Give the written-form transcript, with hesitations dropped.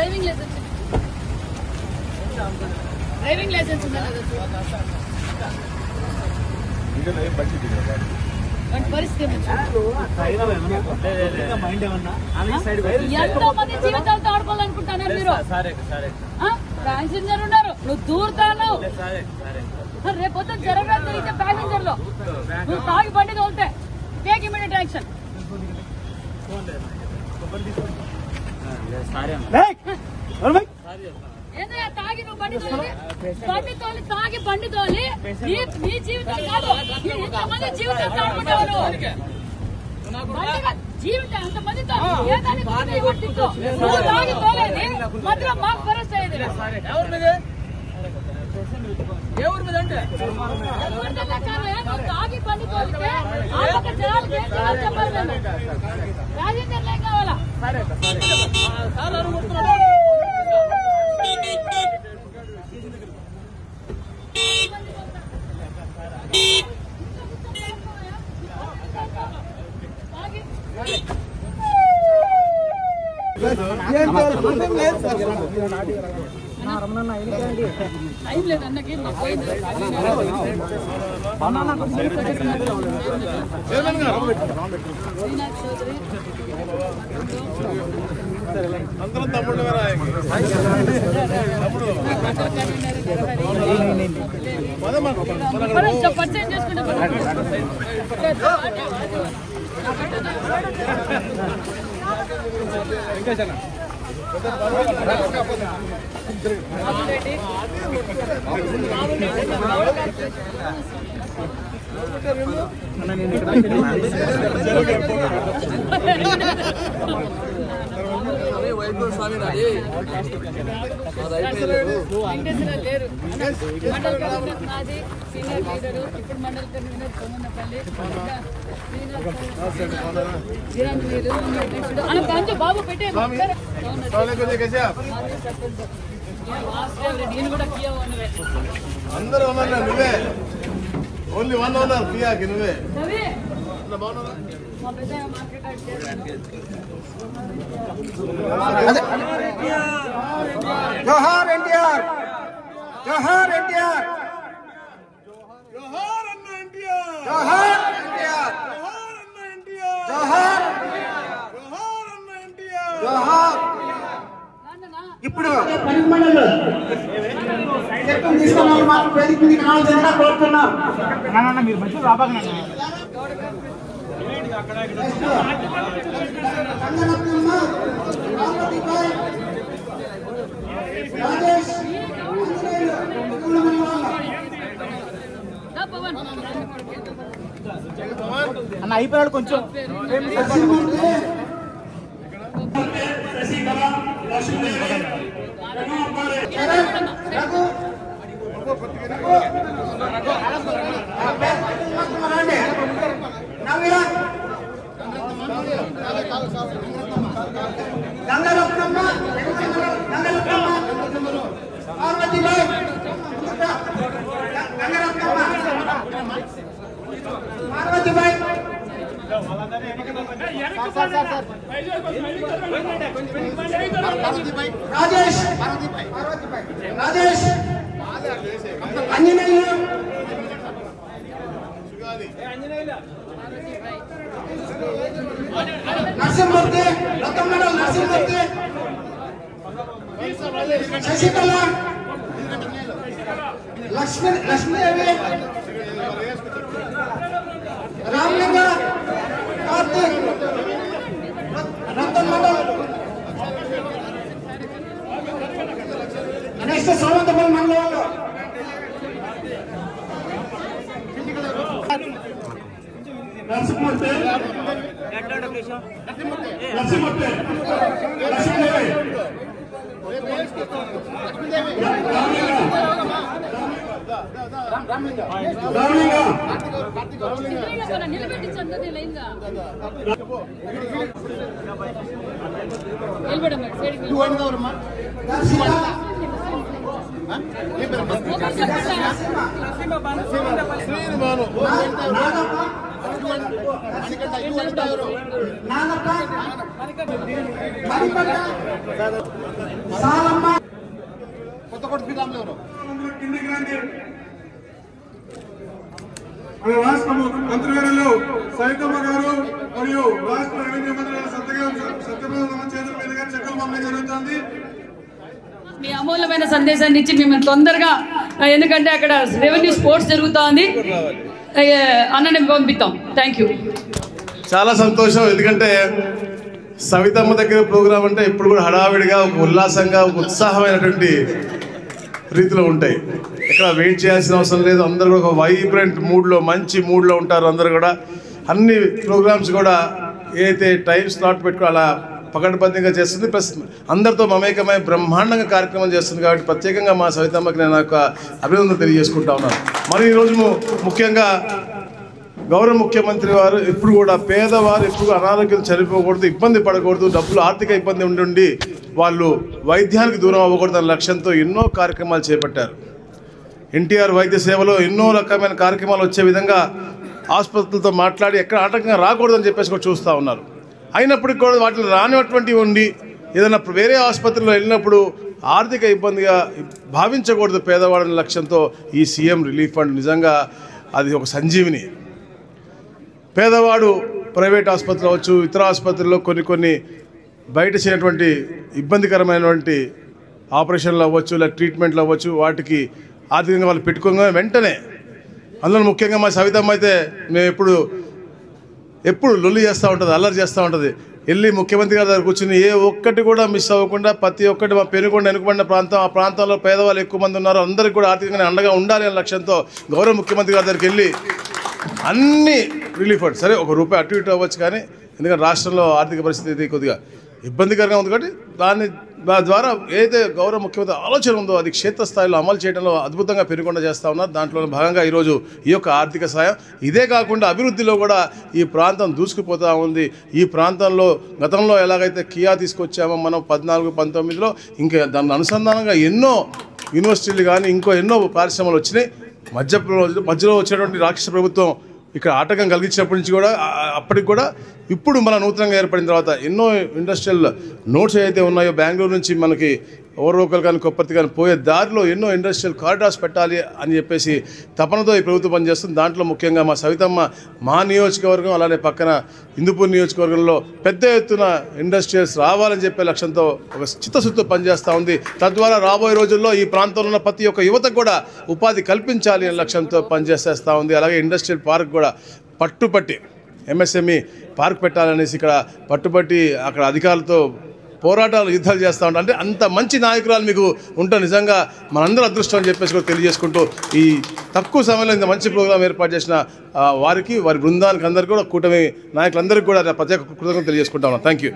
Driving licence ఉందా పరిస్థితి ఎంతో మంది జీవితాలతో ఆడుకోవాలనుకుంటున్నారు మీరు. ప్యాసింజర్ ఉన్నారు, నువ్వు దూరుతాను. రేపొద్దు జరగడం జరిగితే ప్యాసింజర్ లో నువ్వు తాగి బండి తోలితే టేక్ ఇమిడియట్ యాక్షన్. ఏంటయ్యా తాగి నువ్వు బండి తోలి తాగి బండి తోలి నీ జీవితం కాదు, ఎంతమంది జీవితాలతో ఆడుకుంటావు. జీవితం అంతమందితో ఏదాన్ని నువ్వు తాగి తోలేది మధ్యలో మాకు అరెస్ట్ అయ్యేది. నువ్వు తాగి బండి తోలితే ఆ పక్క జనాలకి చెప్పాలి. ప్యాసింజర్లు ఏం కావాలా? టైం లేదు అన్నకి. అందరం తమ్ముడు పరిచయం చేసుకుంటే స్వామి లేరు. మండల కన్వీనర్ నాది, సీనియర్ లీడరు. ఇప్పుడు మండల కన్వీనర్ కొమ్మన్నపల్లి బాబు పెట్టే నేను కూడా అందరూ ఉన్నా నువ్వే ఓన్లీ వన్ ఓనర్ పియాకి నువ్వే. జోహార్ ఎన్టీఆర్, జోహార్ ఎన్టీఆర్, జోహార్ అన్న ఎన్టీఆర్, జోహార్ ఎన్టీఆర్, జోహార్ అన్న ఎన్టీఆర్, జోహార్, జోహార్ అన్న ఎన్టీఆర్, జోహార్. ఇప్పుడు చట్టం తీసుకున్న వాళ్ళు మాత్రం వేదిక మీదకి రావాల్సిందిగా కోరుతున్నాం. మీరు మంచిగా రాబాగండి. అన్న అయిపోయాడు కొంచెం. రాజేష్, రాజేష్, అంజనేయులు, నరసింహమూర్తి, రతమ్మల నరసింహమూర్తి, శశికళ, లక్ష్మీదేవి, రామలింగ, కార్తీక్, రతన్ మండల్, నెక్స్ట్ సోమంతపల్లి మండలంలో నరసింహమూర్తి, నరసింహమూర్తి, లక్ష్మీదేవి, నాగప్ప మణికంఠ సాలమ్మ కిందికి రండి. మన రాష్ట్ర మంత్రివర్యులు సైతమ్మ గారు మరియు రాష్ట్ర రెవెన్యూ మంత్రి సత్యప్రసాద్ చేతుల మీదుగా చెక్కులు పంపిణీ జరుగుతుంది. మీ అమూల్యమైన సందేశాన్ని ఇచ్చి మిమ్మల్ని తొందరగా, ఎందుకంటే అక్కడ రెవెన్యూ స్పోర్ట్స్ జరుగుతోంది, అన్నని పంపిస్తాం. Thank you. చాలా సంతోషం. ఎందుకంటే సవితమ్మ దగ్గర ప్రోగ్రాం అంటే ఇప్పుడు కూడా హడావిడిగా, ఒక ఉల్లాసంగా, ఒక ఉత్సాహమైనటువంటి రీతిలో ఉంటాయి. ఇక్కడ వెయిట్ చేయాల్సిన అవసరం లేదు. అందరూ కూడా ఒక వైబ్రెంట్ మూడ్లో, మంచి మూడ్లో ఉంటారు. అందరూ కూడా అన్ని ప్రోగ్రామ్స్ కూడా ఏదైతే టైం స్లాట్ పెట్టుకో అలా పకడ్బందీగా చేస్తుంది. ప్లస్ అందరితో మమేకమై బ్రహ్మాండంగా కార్యక్రమం చేస్తుంది. కాబట్టి ప్రత్యేకంగా మా సవితమ్మకి నేను ఒక అభినందన తెలియజేసుకుంటా ఉన్నాను. మరి ఈరోజు ముఖ్యంగా గౌరవ ముఖ్యమంత్రి వారు ఎప్పుడు కూడా పేదవారు ఎప్పుడు అనారోగ్యం చనిపోకూడదు, ఇబ్బంది పడకూడదు, డబ్బులు ఆర్థిక ఇబ్బంది ఉండి వాళ్ళు వైద్యానికి దూరం అవ్వకూడదు అనే లక్ష్యంతో ఎన్నో కార్యక్రమాలు చేపట్టారు. ఎన్టీఆర్ వైద్య సేవలో ఎన్నో రకమైన కార్యక్రమాలు వచ్చే విధంగా ఆసుపత్రులతో మాట్లాడి ఎక్కడ ఆటంకంగా రాకూడదని చెప్పేసి కూడా చూస్తూ ఉన్నారు. అయినప్పటికీ కూడా వాటిని రానిటువంటివి ఉండి ఏదైనా వేరే ఆసుపత్రిలో వెళ్ళినప్పుడు ఆర్థిక ఇబ్బందిగా భావించకూడదు పేదవాడని లక్ష్యంతో ఈ సీఎం రిలీఫ్ ఫండ్ నిజంగా అది ఒక సంజీవిని. పేదవాడు ప్రైవేట్ ఆసుపత్రులు అవ్వచ్చు, ఇతర ఆసుపత్రుల్లో కొన్ని బయట చేయనటువంటి ఇబ్బందికరమైనటువంటి ఆపరేషన్లు అవ్వచ్చు, లేదా ట్రీట్మెంట్లు అవ్వచ్చు, వాటికి ఆర్థికంగా వాళ్ళు పెట్టుకోగా వెంటనే, అందులో ముఖ్యంగా మా సవితమ్మ అయితే మేము ఎప్పుడు లొల్లి చేస్తూ ఉంటుంది, అల్లరి చేస్తూ ఉంటుంది. వెళ్ళి ముఖ్యమంత్రి గారి దగ్గర కూర్చుని ఏ ఒక్కటి కూడా మిస్ అవ్వకుండా ప్రతి ఒక్కటి మా పెనుకొండ వెనుకబడిన ప్రాంతం, ఆ ప్రాంతంలో పేదవాళ్ళు ఎక్కువ మంది ఉన్నారు, అందరికీ కూడా ఆర్థికంగా అండగా ఉండాలి అనే లక్ష్యంతో గౌరవ ముఖ్యమంత్రి గారి దగ్గరికి వెళ్ళి అన్ని రిలీఫ్ ఫండ్, సరే ఒక రూపాయి అటు ఇటు అవ్వచ్చు, కానీ ఎందుకంటే రాష్ట్రంలో ఆర్థిక పరిస్థితి కొద్దిగా ఇబ్బందికరంగా ఉంది కాబట్టి దాని ద్వారా ఏదైతే గౌరవ ముఖ్యమంత్రి ఆలోచన ఉందో అది క్షేత్రస్థాయిలో అమలు చేయడంలో అద్భుతంగా పెనుకొండ చేస్తూ ఉన్నారు. దాంట్లో భాగంగా ఈరోజు ఈ యొక్క ఆర్థిక సాయం, ఇదే కాకుండా అభివృద్ధిలో కూడా ఈ ప్రాంతం దూసుకుపోతూ ఉంది. ఈ ప్రాంతంలో గతంలో ఎలాగైతే కియా తీసుకొచ్చామో మనం 14-19లో, ఇంకా దాని అనుసంధానంగా ఎన్నో యూనివర్సిటీలు కానీ ఎన్నో పరిశ్రమలు వచ్చినాయి. మధ్యలో వచ్చినటువంటి రాక్షస ప్రభుత్వం ఇక్కడ ఆటంకం కలిగించినప్పటి నుంచి కూడా అప్పటికి కూడా ఇప్పుడు మన నూతనంగా ఏర్పడిన తర్వాత ఎన్నో ఇండస్ట్రియల్ నోట్స్ ఏదైతే ఉన్నాయో బెంగళూరు నుంచి మనకి ఓవర్లోకల్ కానీ కొప్పర్తి కానీ పోయే దారిలో ఎన్నో ఇండస్ట్రియల్ కారిడార్స్ పెట్టాలి అని చెప్పేసి తపనతో ఈ ప్రభుత్వం పనిచేస్తుంది. దాంట్లో ముఖ్యంగా మా సవితమ్మ మా నియోజకవర్గం అలానే పక్కన హిందూపూర్ నియోజకవర్గంలో పెద్ద ఎత్తున ఇండస్ట్రియల్స్ రావాలని చెప్పే లక్ష్యంతో ఒక చిత్తశుద్ధితో పనిచేస్తూ ఉంది. తద్వారా రాబోయే రోజుల్లో ఈ ప్రాంతంలో ఉన్న ప్రతి ఒక్క యువతకు కూడా ఉపాధి కల్పించాలి అనే లక్ష్యంతో పనిచేస్తూ ఉంది. అలాగే ఇండస్ట్రియల్ పార్క్ కూడా పట్టుపట్టి ఎంఎస్ఎంఈ పార్క్ పెట్టాలనేసి ఇక్కడ పట్టుబట్టి అక్కడ అధికారులతో పోరాటాలు, యుద్ధాలు చేస్తూ ఉంటారు. అంటే అంత మంచి నాయకురాలు మీకు ఉంటే నిజంగా మనందరూ అదృష్టం అని చెప్పేసి కూడా తెలియజేసుకుంటూ ఈ తక్కువ సమయంలో ఇంత మంచి ప్రోగ్రాం ఏర్పాటు చేసిన వారికి, వారి బృందానికి అందరికీ కూడా, కూటమి నాయకులందరికీ కూడా ప్రత్యేక కృతజ్ఞతలు తెలియజేసుకుంటా ఉన్నాను. Thank you.